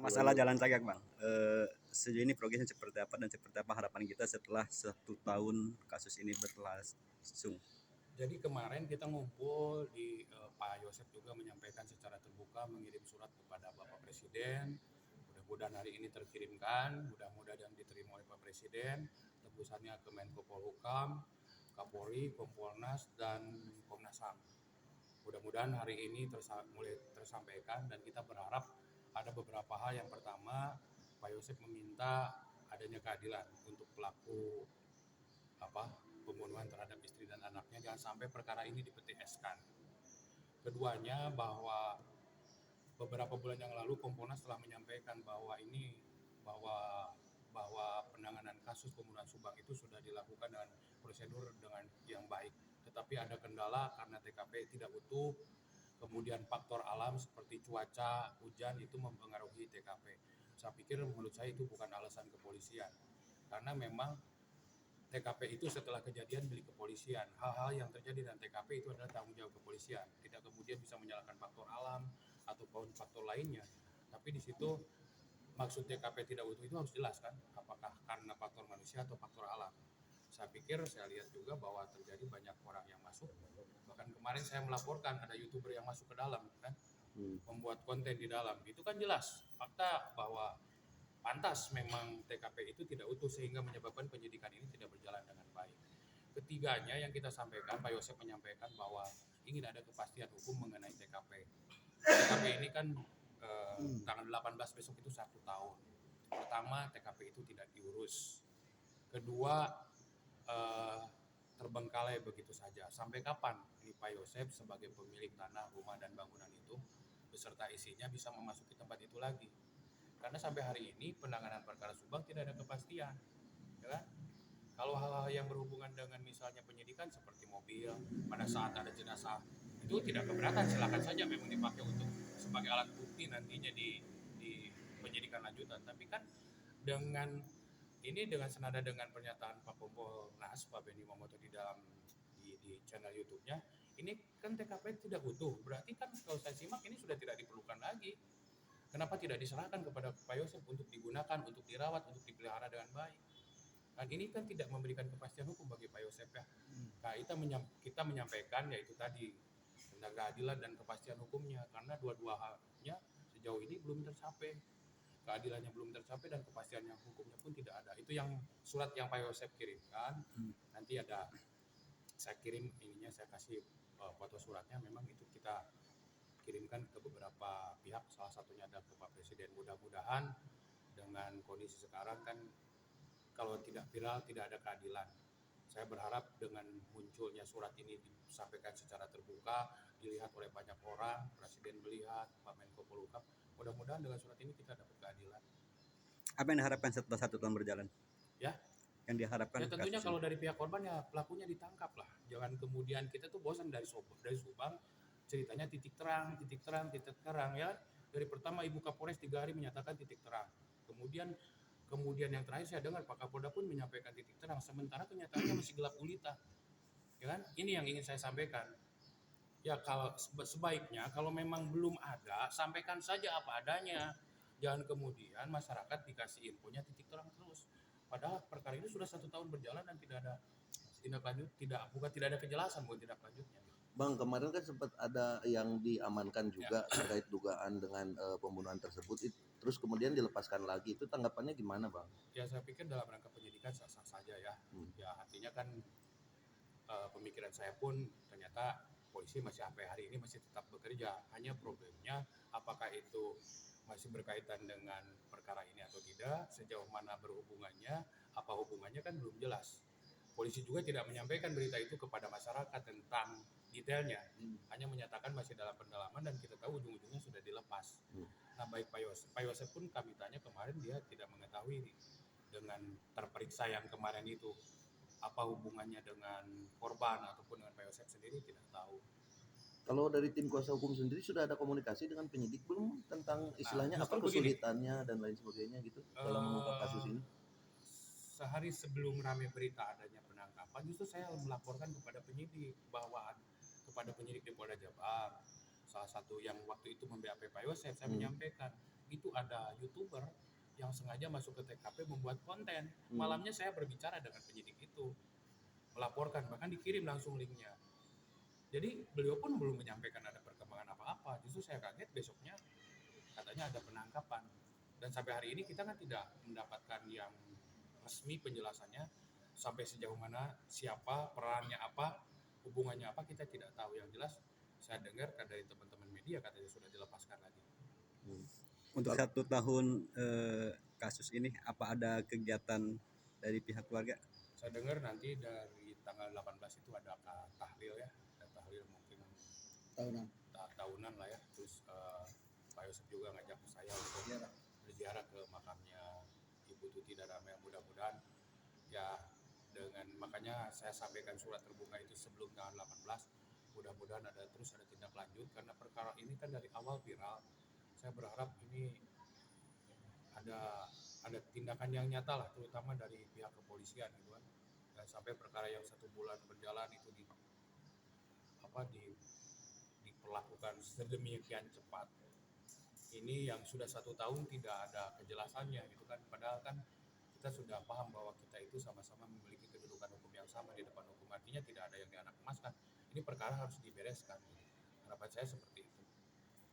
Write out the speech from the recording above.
Masalah Jalan Cagak, Bang. Sejauh ini progresnya seperti apa dan seperti apa harapan kita setelah 1 tahun kasus ini berlangsung? Jadi kemarin kita ngumpul di Pak Yosep juga menyampaikan secara terbuka mengirim surat kepada Bapak Presiden. Mudah-mudahan hari ini terkirimkan, mudah-mudahan diterima oleh Pak Presiden. Tembusannya ke Menko Polhukam, Kapolri, Kompolnas, dan Komnas HAM. Mudah-mudahan hari ini mulai tersampaikan dan kita berharap ada beberapa hal. Yang pertama, Pak Yosep meminta adanya keadilan untuk pelaku pembunuhan terhadap istri dan anaknya, jangan sampai perkara ini dipetieskan. Keduanya, bahwa beberapa bulan yang lalu Kompolnas telah menyampaikan bahwa bahwa penanganan kasus pembunuhan Subang itu sudah dilakukan dengan prosedur dengan yang baik. Tetapi ada kendala karena TKP tidak utuh, kemudian faktor alam seperti cuaca, hujan itu mempengaruhi TKP. Saya pikir menurut saya itu bukan alasan kepolisian, karena memang TKP itu setelah kejadian milik kepolisian. Hal-hal yang terjadi dengan TKP itu adalah tanggung jawab kepolisian. Tidak kemudian bisa menyalahkan faktor alam ataupun faktor lainnya. Tapi di situ maksud TKP tidak utuh itu harus jelas kan, apakah karena faktor manusia atau faktor alam. Saya pikir, saya lihat juga bahwa terjadi banyak orang yang masuk. Bahkan kemarin saya melaporkan ada YouTuber yang masuk ke dalam kan, membuat konten di dalam. Itu kan jelas fakta bahwa pantas memang TKP itu tidak utuh sehingga menyebabkan penyidikan ini tidak berjalan dengan baik. Ketiganya yang kita sampaikan, Pak Yosep menyampaikan bahwa ingin ada kepastian hukum mengenai TKP. TKP ini kan tanggal 18 besok itu 1 tahun. Pertama, TKP itu tidak diurus. Kedua, terbengkalai begitu saja. Sampai kapan ini Pak Yosep sebagai pemilik tanah, rumah, dan bangunan itu beserta isinya bisa memasuki tempat itu lagi? Karena sampai hari ini penanganan perkara Subang tidak ada kepastian, ya kan? Kalau hal-hal yang berhubungan dengan misalnya penyidikan seperti mobil pada saat ada jenazah itu tidak keberatan, silakan saja memang dipakai untuk sebagai alat bukti nantinya di penyidikan lanjutan. Tapi kan dengan dengan senada dengan pernyataan Pak Kompolnas Pak Benny Mamoto di dalam di channel YouTube-nya, ini kan TKP tidak utuh. Berarti kan kalau saya simak ini sudah tidak diperlukan lagi. Kenapa tidak diserahkan kepada Pak Yosep untuk digunakan, untuk dirawat, untuk dipelihara dengan baik? Dan ini kan tidak memberikan kepastian hukum bagi Pak Yosep ya. Nah, kita menyampaikan yaitu tadi tentang keadilan dan kepastian hukumnya, karena dua-duanya sejauh ini belum tercapai. Keadilannya belum tercapai dan kepastian hukumnya pun tidak ada. Itu yang surat yang Pak Yosep kirimkan. Nanti ada saya kirim ininya, saya kasih foto suratnya. Memang itu kita kirimkan ke beberapa pihak, salah satunya ada ke Pak Presiden. Mudah-mudahan dengan kondisi sekarang kan kalau tidak viral tidak ada keadilan. Saya berharap dengan munculnya surat ini disampaikan secara terbuka, dilihat oleh banyak orang, Presiden melihat, Pak Menko Polhukam, mudah-mudahan dengan surat ini kita dapat keadilan. Apa yang diharapkan setelah 1 tahun berjalan? Ya, Yang diharapkan ya tentunya kasus kalau ini. dari pihak korban ya pelakunya ditangkap lah. Jangan kemudian kita tuh bosan dari Subang ceritanya titik terang ya. Dari pertama Ibu Kapolres 3 hari menyatakan titik terang. Kemudian yang terakhir saya dengar Pak Kapolda pun menyampaikan titik terang, sementara kenyataannya masih gelap gulita. Ya kan? Ini yang ingin saya sampaikan. Ya kalau sebaiknya kalau memang belum ada, sampaikan saja apa adanya. Jangan kemudian masyarakat dikasih infonya titik terang terus. Padahal perkara ini sudah 1 tahun berjalan dan tidak ada tindak lanjut, tidak ada kejelasan buat tindak lanjutnya. Bang, kemarin kan sempat ada yang diamankan juga terkait dugaan dengan pembunuhan tersebut. Terus kemudian dilepaskan lagi. Itu tanggapannya gimana, Bang? Ya saya pikir dalam rangka penyidikan sah-sah saja ya. Ya artinya kan pemikiran saya pun ternyata polisi masih sampai hari ini masih tetap bekerja. Hanya problemnya apakah itu masih berkaitan dengan perkara ini atau tidak, sejauh mana berhubungannya, apa hubungannya kan belum jelas. Polisi juga tidak menyampaikan berita itu kepada masyarakat tentang detailnya, hanya menyatakan masih dalam pendalaman dan kita tahu ujung-ujungnya sudah dilepas. Nah baik Pak Yosep pun kami tanya kemarin, dia tidak mengetahui dengan terperiksa yang kemarin itu apa hubungannya dengan korban ataupun dengan Pak Yosep sendiri, tidak tahu. Kalau dari tim kuasa hukum sendiri sudah ada komunikasi dengan penyidik belum tentang istilahnya apa kesulitannya dan lain sebagainya gitu dalam mengungkap kasus ini? Sehari sebelum ramai berita adanya penangkapan, justru saya melaporkan kepada penyidik kepada penyidik di Polda Jabar, salah satu yang waktu itu membap Pak Yosep, saya menyampaikan itu ada YouTuber yang sengaja masuk ke TKP membuat konten. Malamnya saya berbicara dengan penyidik itu, melaporkan, bahkan dikirim langsung linknya. Jadi beliau pun belum menyampaikan ada perkembangan apa-apa. Justru saya kaget besoknya katanya ada penangkapan. Dan sampai hari ini kita kan tidak mendapatkan yang resmi penjelasannya sampai sejauh mana, siapa, perannya apa, hubungannya apa, kita tidak tahu. Yang jelas saya dengar dari teman-teman media katanya sudah dilepaskan lagi. Untuk 1 tahun kasus ini, apa ada kegiatan dari pihak keluarga? Saya dengar nanti dari tanggal 18 itu ada tahlil ya, ada tahlil mungkin tahunan lah ya. Terus Pak Yosef juga ngajak saya untuk berziarah ke makamnya Ibu Tuti Darame. Mudah-mudahan ya, dengan makanya saya sampaikan surat terbuka itu sebelum tanggal 18. Mudah-mudahan terus ada tindak lanjut, karena perkara ini kan dari awal viral. Saya berharap ini ada tindakan yang nyata lah, terutama dari pihak kepolisian gitu kan. Dan sampai perkara yang 1 bulan berjalan itu diperlakukan sedemikian cepat. Ini yang sudah 1 tahun tidak ada kejelasannya gitu kan. Padahal kan kita sudah paham bahwa kita itu sama-sama memiliki kedudukan hukum yang sama di depan hukum. Artinya tidak ada yang dianak emaskan. Ini perkara harus dibereskan. Harapan saya seperti itu.